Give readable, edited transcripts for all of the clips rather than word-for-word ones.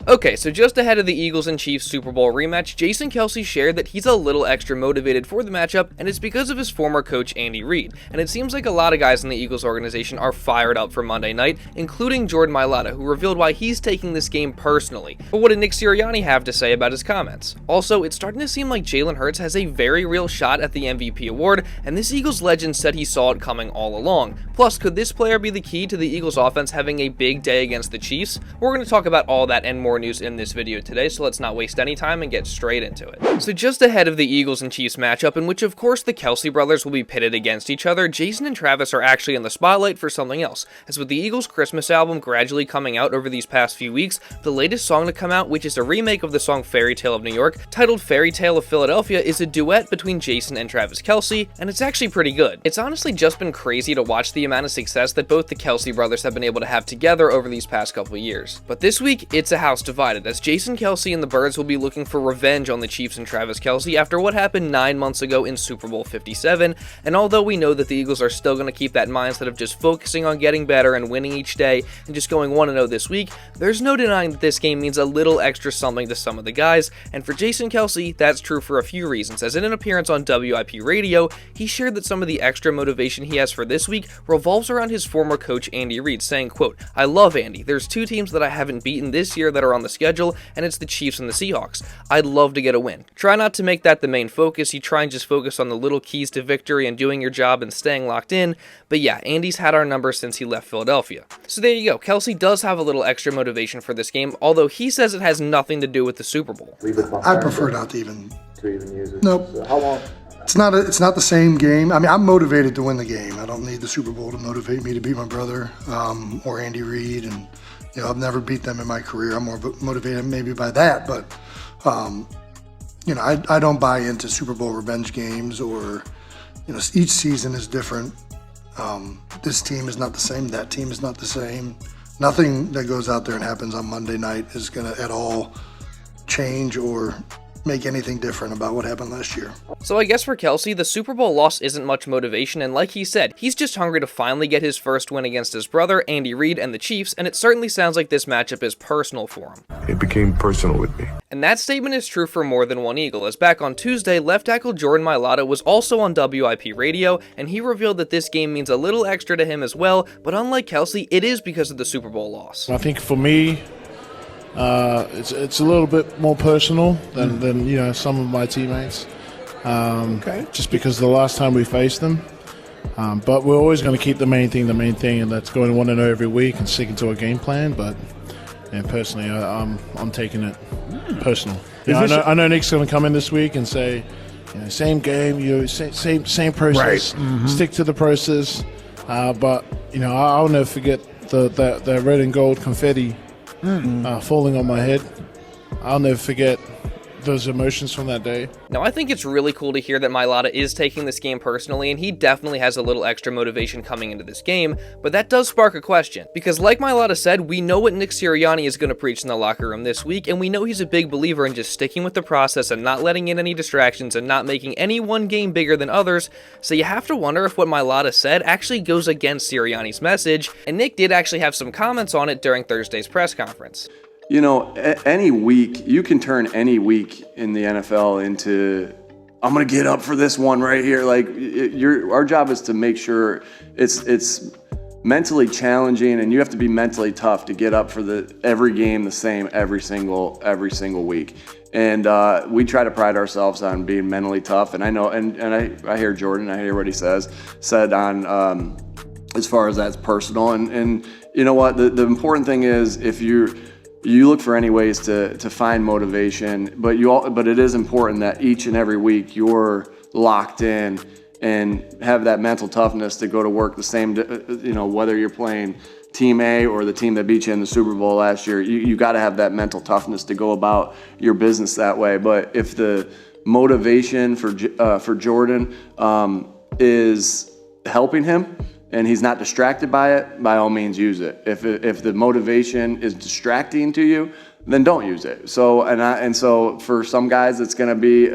Okay, so just ahead of the Eagles and Chiefs Super Bowl rematch, Jason Kelce shared that he's a little extra motivated for the matchup, and it's because of his former coach Andy Reid. And it seems like a lot of guys in the Eagles organization are fired up for Monday night, including Jordan Mailata, who revealed why he's taking this game personally. But what did Nick Sirianni have to say about his comments? Also, it's starting to seem like Jalen Hurts has a very real shot at the MVP award, and this Eagles legend said he saw it coming all along. Plus, could this player be the key to the Eagles offense having a big day against the Chiefs? We're going to talk about all that and more news in this video today, so let's not waste any time and get straight into it. So just ahead of the Eagles and Chiefs matchup, in which of course the Kelce brothers will be pitted against each other, Jason and Travis are actually in the spotlight for something else, as with the Eagles Christmas album gradually coming out over these past few weeks, the latest song to come out, which is a remake of the song Fairy Tale of New York, titled Fairy Tale of Philadelphia, is a duet between Jason and Travis Kelce, and it's actually pretty good. It's honestly just been crazy to watch the amount of success that both the Kelce brothers have been able to have together over these past couple of years. But this week, it's a house divided, as Jason Kelce and the Birds will be looking for revenge on the Chiefs and Travis Kelce after what happened 9 months ago in Super Bowl 57, and although we know that the Eagles are still going to keep that mindset of just focusing on getting better and winning each day and just going 1-0 this week, there's no denying that this game means a little extra something to some of the guys, and for Jason Kelce, that's true for a few reasons, as in an appearance on WIP radio, he shared that some of the extra motivation he has for this week revolves around his former coach Andy Reid, saying, quote, "I love Andy. There's two teams that I haven't beaten this year that are on the schedule, and it's the Chiefs and the Seahawks. I'd love to get a win. Try not to make that the main focus. You try and just focus on the little keys to victory and doing your job and staying locked in. But yeah, Andy's had our number since he left Philadelphia." So there you go. Kelce does have a little extra motivation for this game, although he says it has nothing to do with the Super Bowl. I prefer not to even use it. Nope. So how long? It's not the same game. I mean, I'm motivated to win the game. I don't need the Super Bowl to motivate me to beat my brother or Andy Reid. And I've never beat them in my career. I'm more motivated maybe by that, but I don't buy into Super Bowl revenge games or each season is different. This team is not the same. That team is not the same. Nothing that goes out there and happens on Monday night is going to at all change or make anything different about what happened last year. So I guess for Kelce, the Super Bowl loss isn't much motivation, and like he said, he's just hungry to finally get his first win against his brother, Andy Reid, and the Chiefs, and it certainly sounds like this matchup is personal for him. It became personal with me. And that statement is true for more than one Eagle, as back on Tuesday, left tackle Jordan Mailata was also on WIP radio, and he revealed that this game means a little extra to him as well, but unlike Kelce, it is because of the Super Bowl loss. I think for me, it's a little bit more personal than some of my teammates. Just because the last time we faced them. But we're always going to keep the main thing, and that's going 1-0 every week and sticking to a game plan. But personally, I'm taking it personal. I know Nick's going to come in this week and say, same game, same process, right. Stick to the process. But I'll never forget the red and gold confetti falling on my head. I'll never forget those emotions from that day. Now, I think it's really cool to hear that Mailata is taking this game personally, and he definitely has a little extra motivation coming into this game, but that does spark a question, because like Mailata said, we know what Nick Sirianni is going to preach in the locker room this week, and we know he's a big believer in just sticking with the process and not letting in any distractions and not making any one game bigger than others, so you have to wonder if what Mailata said actually goes against Sirianni's message, and Nick did actually have some comments on it during Thursday's press conference. Any week, you can turn any week in the NFL into, I'm going to get up for this one right here. Our job is to make sure it's mentally challenging, and you have to be mentally tough to get up for every game the same every single week. And we try to pride ourselves on being mentally tough. And I know, and I hear Jordan, I hear what he said on as far as that's personal. And you know what? The important thing is if you look for any ways to find motivation, but it is important that each and every week you're locked in and have that mental toughness to go to work the same, whether you're playing Team A or the team that beat you in the Super Bowl last year, you got to have that mental toughness to go about your business that way. But if the motivation for Jordan is helping him, and he's not distracted by it, by all means use it. If the motivation is distracting to you, then don't use it. So for some guys, it's going to be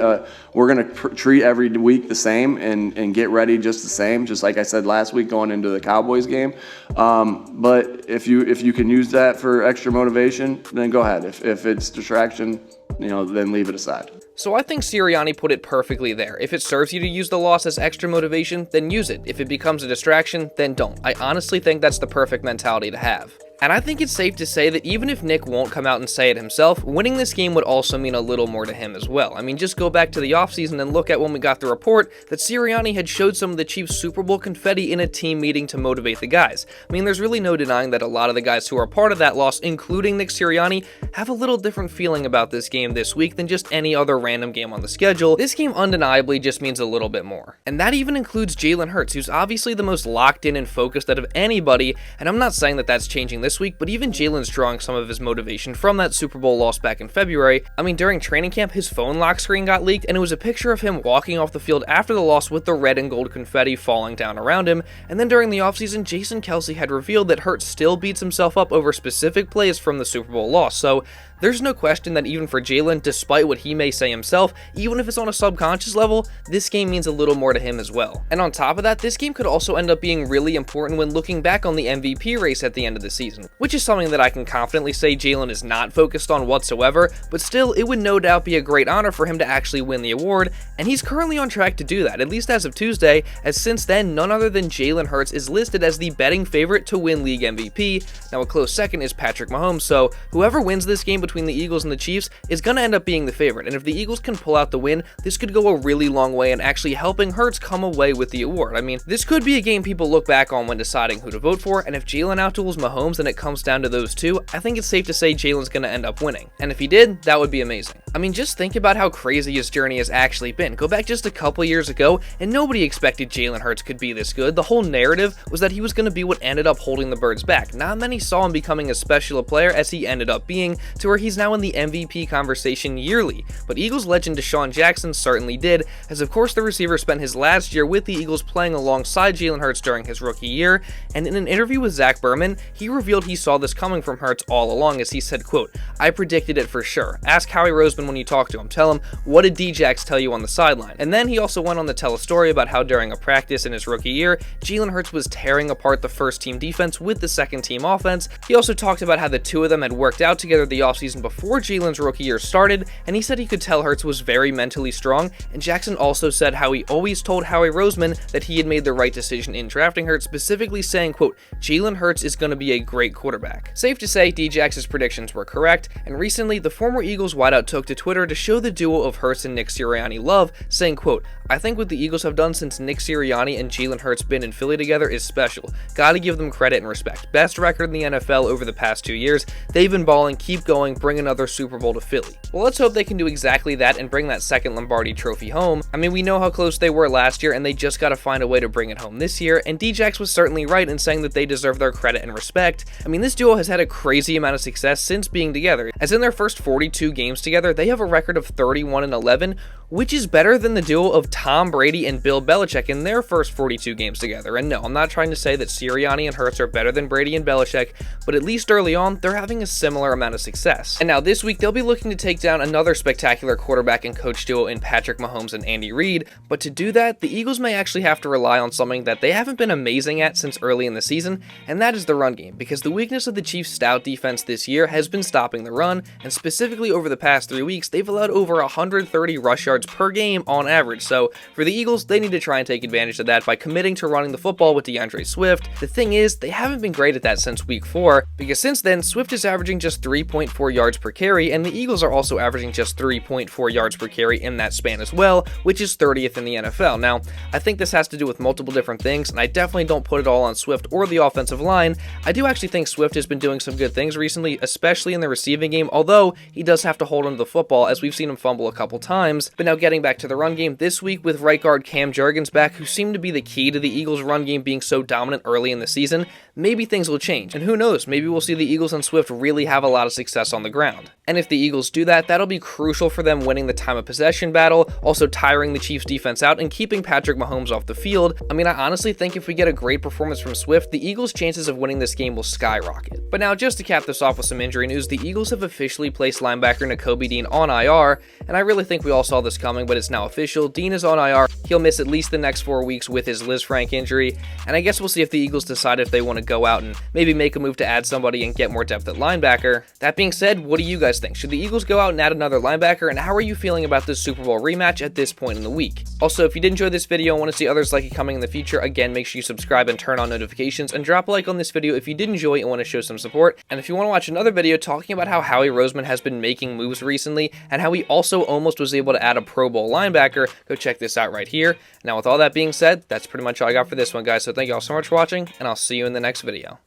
we're going to treat every week the same and get ready just the same, just like I said last week going into the Cowboys game. But if you can use that for extra motivation, then go ahead. If it's distraction, then leave it aside. So I think Sirianni put it perfectly there. If it serves you to use the loss as extra motivation, then use it. If it becomes a distraction, then don't. I honestly think that's the perfect mentality to have. And I think it's safe to say that even if Nick won't come out and say it himself, winning this game would also mean a little more to him as well. I mean, just go back to the offseason and look at when we got the report that Sirianni had showed some of the Chiefs' Super Bowl confetti in a team meeting to motivate the guys. I mean, there's really no denying that a lot of the guys who are part of that loss, including Nick Sirianni, have a little different feeling about this game this week than just any other random game on the schedule. This game undeniably just means a little bit more. And that even includes Jalen Hurts, who's obviously the most locked in and focused out of anybody, and I'm not saying that that's changing this week, but even Jalen's drawing some of his motivation from that Super Bowl loss back in February. I mean, during training camp, his phone lock screen got leaked, and it was a picture of him walking off the field after the loss with the red and gold confetti falling down around him. And then during the offseason, Jason Kelce had revealed that Hurts still beats himself up over specific plays from the Super Bowl loss. So there's no question that even for Jalen, despite what he may say himself, even if it's on a subconscious level, this game means a little more to him as well. And on top of that, this game could also end up being really important when looking back on the MVP race at the end of the season, which is something that I can confidently say Jalen is not focused on whatsoever, but still, it would no doubt be a great honor for him to actually win the award, and he's currently on track to do that, at least as of Tuesday, as since then, none other than Jalen Hurts is listed as the betting favorite to win league MVP. Now, a close second is Patrick Mahomes, so whoever wins this game between the Eagles and the Chiefs is going to end up being the favorite, and if the Eagles can pull out the win, this could go a really long way in actually helping Hurts come away with the award. I mean, this could be a game people look back on when deciding who to vote for, and if Jalen outduels Mahomes and it comes down to those two, I think it's safe to say Jalen's going to end up winning, and if he did, that would be amazing. I mean, just think about how crazy his journey has actually been. Go back just a couple years ago, and nobody expected Jalen Hurts could be this good. The whole narrative was that he was going to be what ended up holding the Birds back. Not many saw him becoming as special a player as he ended up being, to where he's now in the MVP conversation yearly. But Eagles legend DeSean Jackson certainly did, as of course the receiver spent his last year with the Eagles playing alongside Jalen Hurts during his rookie year, and in an interview with Zach Berman, he revealed he saw this coming from Hurts all along, as he said, quote, "I predicted it for sure. Ask Howie Roseman when you talk to him. Tell him, what did D-Jax tell you on the sideline?" And then he also went on to tell a story about how during a practice in his rookie year, Jalen Hurts was tearing apart the first team defense with the second team offense. He also talked about how the two of them had worked out together the offseason before Jalen's rookie year started, and he said he could tell Hurts was very mentally strong, and Jackson also said how he always told Howie Roseman that he had made the right decision in drafting Hurts, specifically saying, quote, "Jalen Hurts is going to be a great quarterback." Safe to say, D-Jax's predictions were correct, and recently, the former Eagles wideout took to Twitter to show the duo of Hurts and Nick Sirianni love, saying, quote, "I think what the Eagles have done since Nick Sirianni and Jalen Hurts been in Philly together is special. Gotta give them credit and respect. Best record in the NFL over the past 2 years. They've been balling, keep going, bring another Super Bowl to Philly." Well, let's hope they can do exactly that and bring that second Lombardi trophy home. I mean, we know how close they were last year, and they just gotta find a way to bring it home this year, and D-Jax was certainly right in saying that they deserve their credit and respect. I mean, this duo has had a crazy amount of success since being together, as in their first 42 games together, they have a record of 31-11, which is better than the duo of Tom Brady and Bill Belichick in their first 42 games together. And no, I'm not trying to say that Sirianni and Hurts are better than Brady and Belichick, but at least early on, they're having a similar amount of success. And now this week, they'll be looking to take down another spectacular quarterback and coach duo in Patrick Mahomes and Andy Reid, but to do that, the Eagles may actually have to rely on something that they haven't been amazing at since early in the season, and that is the run game, because the weakness of the Chiefs' stout defense this year has been stopping the run, and specifically over the past 3 weeks, they've allowed over 130 rush yards per game on average. So for the Eagles, they need to try and take advantage of that by committing to running the football with DeAndre Swift. The thing is, they haven't been great at that since week 4, because since then, Swift is averaging just 3.4 yards per carry, and the Eagles are also averaging just 3.4 yards per carry in that span as well, which is 30th in the NFL. Now, I think this has to do with multiple different things, and I definitely don't put it all on Swift or the offensive line. I do actually think Swift has been doing some good things recently, especially in the receiving game, although he does have to hold onto the football, as we've seen him fumble a couple times. But now getting back to the run game, this week with right guard Cam Jurgens back, who seemed to be the key to the Eagles' run game being so dominant early in the season, maybe things will change. And who knows, maybe we'll see the Eagles and Swift really have a lot of success on the ground. And if the Eagles do that, that'll be crucial for them winning the time of possession battle, also tiring the Chiefs defense out and keeping Patrick Mahomes off the field. I mean, I honestly think if we get a great performance from Swift, the Eagles' chances of winning this game will skyrocket. But now, just to cap this off with some injury news, the Eagles have officially placed linebacker Nakobe Dean on IR, and I really think we all saw this coming, but it's now official. Dean is on IR. He'll miss at least the next 4 weeks with his Liz Frank injury, and I guess we'll see if the Eagles decide if they want to go out and maybe make a move to add somebody and get more depth at linebacker. That being said, what do you guys think? Should the Eagles go out and add another linebacker, and how are you feeling about this Super Bowl rematch at this point in the week? Also, if you did enjoy this video and want to see others like it coming in the future, again, make sure you subscribe and turn on notifications, and drop a like on this video if you did enjoy and want to show some support. And if you want to watch another video talking about how Howie Roseman has been making moves recently, and how he also almost was able to add a Pro Bowl linebacker, go check this out right here. Now, with all that being said, that's pretty much all I got for this one, guys, so thank you all so much for watching, and I'll see you in the next video.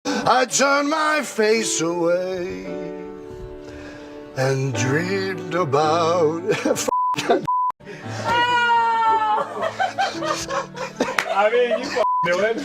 I turned my face away and dreamed about. I mean, you knew it.